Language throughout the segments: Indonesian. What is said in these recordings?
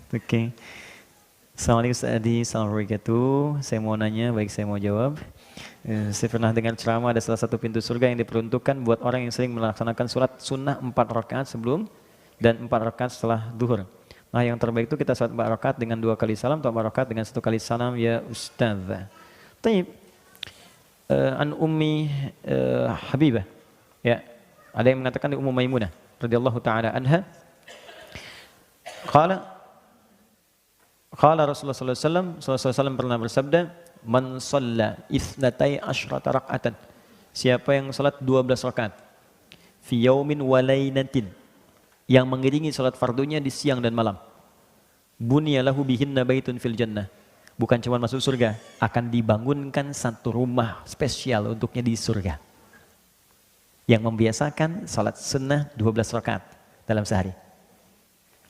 Oke. Assalamualaikum Ustaz Adi, Assalamualaikum. Saya mau nanya, baik saya mau jawab. Saya pernah dengar ceramah ada salah satu pintu surga yang diperuntukkan buat orang yang sering melaksanakan sholat sunnah 4 rakaat sebelum dan 4 rakaat setelah duhur. Nah yang terbaik itu kita sholat 4 rakaat dengan 2 kali salam atau 4 rakaat dengan 1 kali salam ya Ustaz. Taib. An Ummi Habibah. Ya. Ada yang mengatakan di Ummu Maimunah radhiyallahu taala anha. Qala Rasulullah sallallahu alaihi wasallam pernah bersabda, "Man shalla itsnatai asyrata rak'atan." Siapa yang salat 12 rakaat fi yaumin wa lailatin, yang mengiringi salat fardunya di siang dan malam. Bunya lahu bihinna baitun fil jannah. Bukan cuma masuk surga, akan dibangunkan satu rumah spesial untuknya di surga. Yang membiasakan salat sunnah 12 rakaat dalam sehari.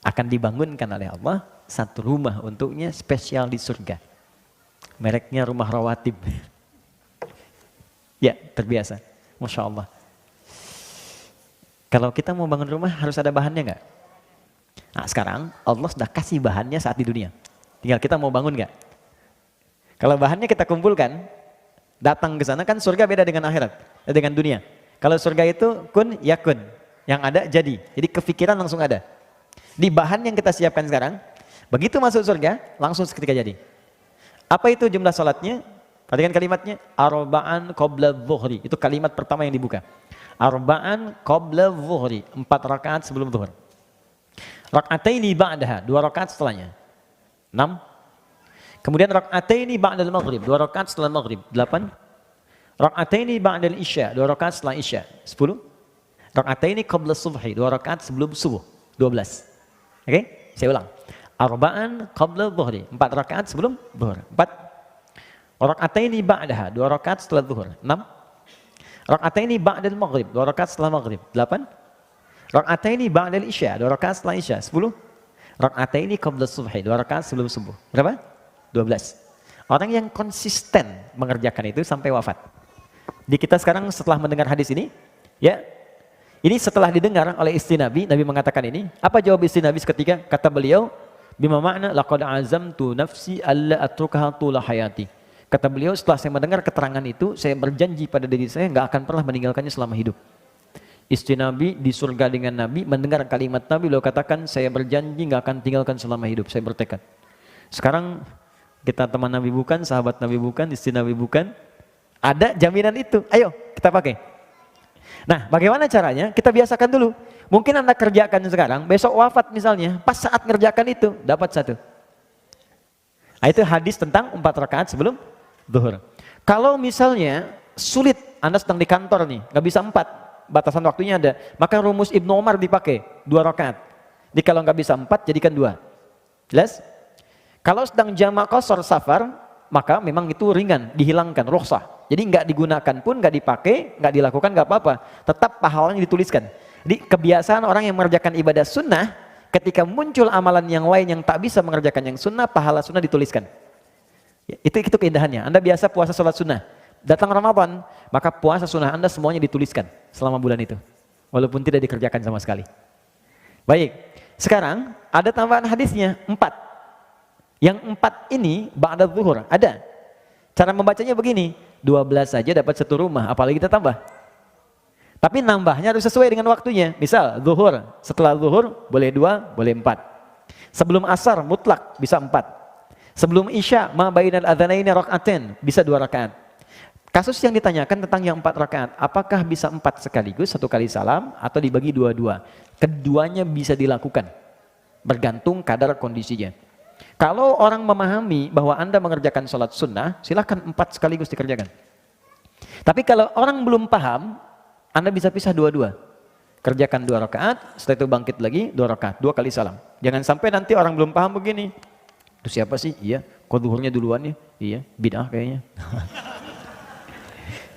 Akan dibangunkan oleh Allah satu rumah untuknya spesial di surga. Mereknya rumah rawatib. Ya, terbiasa. Masya Allah. Kalau kita mau bangun rumah harus ada bahannya nggak? Nah sekarang Allah sudah kasih bahannya saat di dunia. Tinggal kita mau bangun nggak? Kalau bahannya kita kumpulkan, datang ke sana kan surga beda dengan akhirat, dengan dunia. Kalau surga itu kun yakun, yang ada jadi. Jadi kepikiran langsung ada. Di bahan yang kita siapkan sekarang, begitu masuk surga, langsung seketika jadi. Apa itu jumlah salatnya? Perhatikan kalimatnya, arba'an qabla dhuhri. Itu kalimat pertama yang dibuka. Arba'an qabla dhuhri, 4 rakaat sebelum zuhur. Rak'ataini ba'daha, 2 rakaat setelahnya. 6. Kemudian rak'ataini ba'dal maghrib, 2 rakaat setelah maghrib. 8. Rak'ataini ba'dal isya, 2 rakaat setelah isya. 10. Rak'ataini qabla subhi, 2 rakaat sebelum subuh. 12. Oke, saya ulang. Arba'an qabla dhuhri, 4 rakaat sebelum zuhur. 4. Rak'ataini ba'daha, 2 rakaat setelah zuhur. 6. Rak'ataini ba'dal maghrib, 2 rakaat setelah maghrib. 8. Rak'ataini ba'dal isya, 2 rakaat setelah isya. 10. Rak'ataini qabla subhi, 2 rakaat sebelum subuh. Berapa? 12. Orang yang konsisten mengerjakan itu sampai wafat. Di kita sekarang setelah mendengar hadis ini, ya, ini setelah didengar oleh istri Nabi, Nabi mengatakan ini. Apa jawab istri Nabi seketika? Kata beliau, bima makna laqad azamtu nafsi alla atrukaha tula hayati. Kata beliau, setelah saya mendengar keterangan itu, saya berjanji pada diri saya nggak akan pernah meninggalkannya selama hidup. Istri Nabi di surga dengan Nabi, mendengar kalimat Nabi, beliau katakan, saya berjanji nggak akan tinggalkan selama hidup, saya bertekad. Sekarang kita teman Nabi bukan, sahabat Nabi bukan, istri Nabi bukan, ada jaminan itu. Ayo kita pakai. Nah, bagaimana caranya? Kita biasakan dulu. Mungkin Anda kerjakan sekarang, besok wafat misalnya, pas saat ngerjakan itu, dapat 1. Nah, itu hadis tentang 4 rakaat sebelum zuhur. Kalau misalnya sulit, Anda sedang di kantor nih, nggak bisa 4, batasan waktunya ada, maka rumus Ibnu Umar dipakai, 2 rakaat. Jadi kalau nggak bisa 4, jadikan 2. Jelas? Kalau sedang jamak qasar safar, maka memang itu ringan, dihilangkan, rukhsah. Jadi nggak digunakan pun, nggak dipakai, nggak dilakukan, nggak apa-apa. Tetap pahalanya dituliskan. Jadi kebiasaan orang yang mengerjakan ibadah sunnah, ketika muncul amalan yang lain yang tak bisa mengerjakan yang sunnah, pahala sunnah dituliskan. Itu keindahannya. Anda biasa puasa sholat sunnah. Datang Ramadan, maka puasa sunnah Anda semuanya dituliskan selama bulan itu. Walaupun tidak dikerjakan sama sekali. Baik, sekarang ada tambahan hadisnya, 4. Yang 4 ini ba'da zuhur, ada. Cara membacanya begini, 12 saja dapat 1 rumah, apalagi kita tambah. Tapi nambahnya harus sesuai dengan waktunya. Misal zuhur, setelah zuhur boleh 2, boleh 4. Sebelum asar mutlak bisa 4. Sebelum isya ma bainal adzanaini rak'atain, bisa 2 rakaat. Kasus yang ditanyakan tentang yang 4 rakaat, apakah bisa 4 sekaligus, 1 kali salam atau dibagi 2-2? Keduanya bisa dilakukan. Bergantung kadar kondisinya. Kalau orang memahami bahwa Anda mengerjakan sholat sunnah, silahkan 4 sekaligus dikerjakan. Tapi kalau orang belum paham, Anda bisa pisah 2-2. Kerjakan 2 rakaat, setelah itu bangkit lagi 2 rakaat, 2 kali salam. Jangan sampai nanti orang belum paham begini. Itu siapa sih? Iya, kok zuhurnya duluan ya? Iya, bid'ah kayaknya.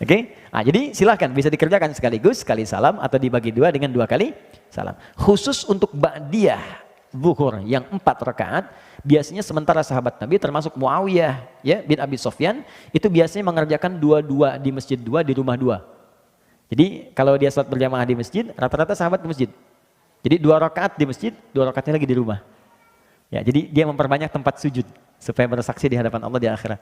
Oke? Nah, jadi silahkan bisa dikerjakan sekaligus, sekali salam, atau dibagi 2 dengan 2 kali salam. Khusus untuk ba'diyah zuhur yang 4 rakaat, biasanya sementara sahabat Nabi termasuk Muawiyah ya bin Abi Sufyan itu biasanya mengerjakan 2-2 di masjid 2, di rumah 2. Jadi kalau dia salat berjamaah di masjid, rata-rata sahabat di masjid. Jadi 2 rakaat di masjid, 2 rakaatnya lagi di rumah. Ya, jadi dia memperbanyak tempat sujud supaya bersaksi di hadapan Allah di akhirat.